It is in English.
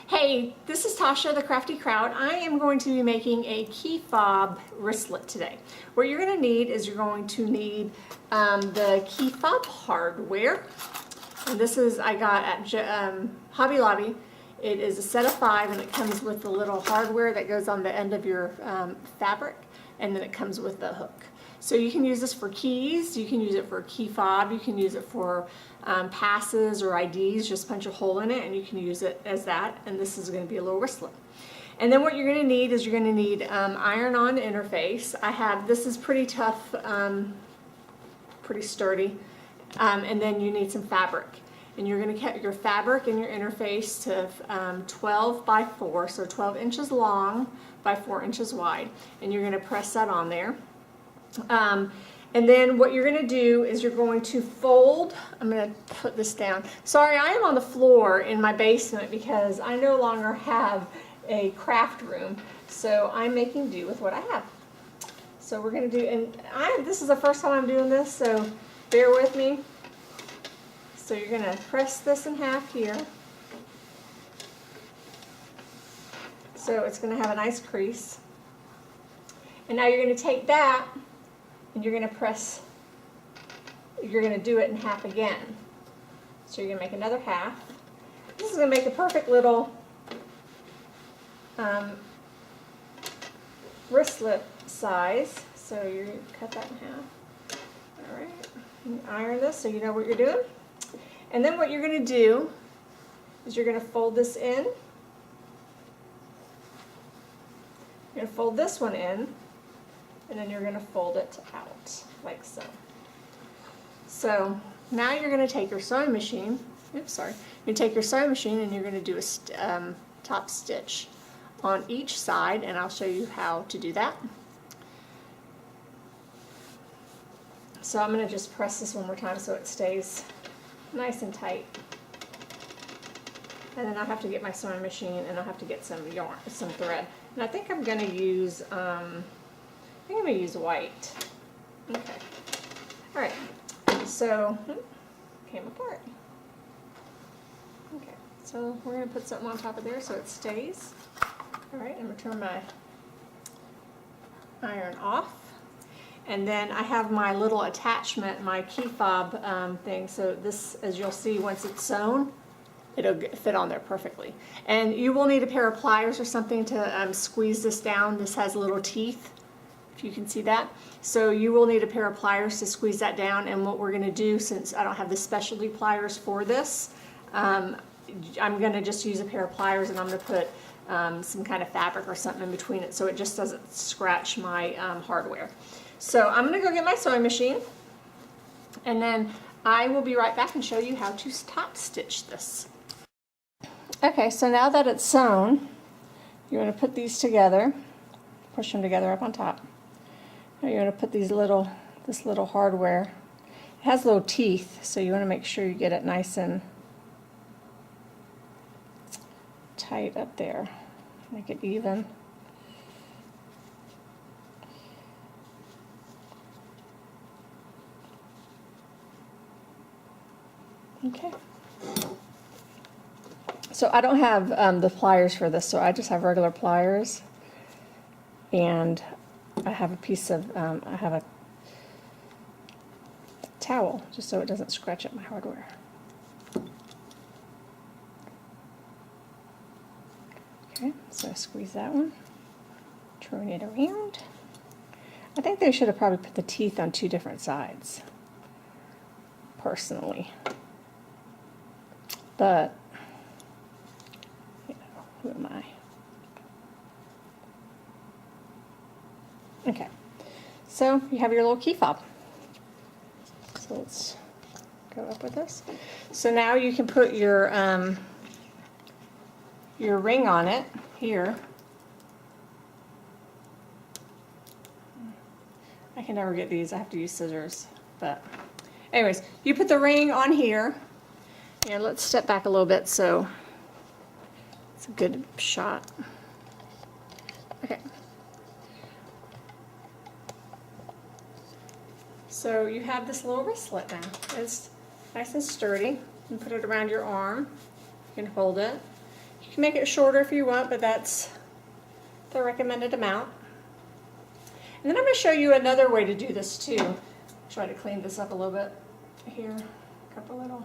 Hey, this is Tasha, the Crafty Crowd. I am going to be making a key fob wristlet today. What you're going to need is the key fob hardware. And this is, I got at Hobby Lobby. It is a set of 5 and it comes with the little hardware that goes on the end of your fabric, and then it comes with the hook. So you can use this for keys, you can use it for a key fob, you can use it for passes or IDs, just punch a hole in it and you can use it as that, and this is going to be a little wristlet. And then what you're going to need is iron-on interface. This is pretty tough, pretty sturdy, and then you need some fabric. And you're going to cut your fabric and your interface to 12 by 4, so 12 inches long by 4 inches wide, and you're going to press that on there. And then what you're going to do is you're going to fold. I'm going to put this down. Sorry, I am on the floor in my basement because I no longer have a craft room, so I'm making do with what I have. So we're going to do, and this is the first time I'm doing this, so bear with me. So you're going to press this in half here. So it's going to have a nice crease. And now you're going to take that and you're going to do it in half again. So you're going to make another half. This is going to make a perfect little wristlet size. So you cut that in half. All right. You iron this so you know what you're doing. And then what you're going to do is you're going to fold this in. You're going to fold this one in, and then you're going to fold it out like so. So now you're going to take your sewing machine. Oops, sorry. You take your sewing machine and you're going to do a top stitch on each side, and I'll show you how to do that. So I'm going to just press this one more time so it stays nice and tight. And then I'll have to get my sewing machine and I'll have to get some yarn, some thread. And I think I'm going to use white. Okay. All right. So, came apart. Okay. So we're going to put something on top of there so it stays. All right. I'm going to turn my iron off. And then I have my little attachment, my key fob thing. So this, as you'll see, once it's sewn, it'll fit on there perfectly. And you will need a pair of pliers or something to squeeze this down. This has little teeth, if you can see that. So you will need a pair of pliers to squeeze that down. And what we're going to do, since I don't have the specialty pliers for this, I'm going to just use a pair of pliers, and I'm going to put some kind of fabric or something in between it so it just doesn't scratch my hardware. So I'm going to go get my sewing machine, and then I will be right back and show you how to top stitch this. Okay, so now that it's sewn, you're going to put these together, push them together up on top. Now you're going to put this little hardware. It has little teeth, so you want to make sure you get it nice and tight up there. Make it even. Okay. So I don't have the pliers for this, so I just have regular pliers, and I have a piece of, I have a towel just so it doesn't scratch up my hardware. Okay, so I squeeze that one, turn it around. I think they should have probably put the teeth on 2 different sides, personally. But, you know, who am I? Okay, so you have your little key fob. So let's go up with this. So now you can put your ring on it here. I can never get these. I have to use scissors. But anyways, you put the ring on here. And let's step back a little bit so it's a good shot. Okay. So you have this little wristlet now. It's nice and sturdy. You can put it around your arm. You can hold it. You can make it shorter if you want, but that's the recommended amount. And then I'm going to show you another way to do this too. Try to clean this up a little bit here. A couple little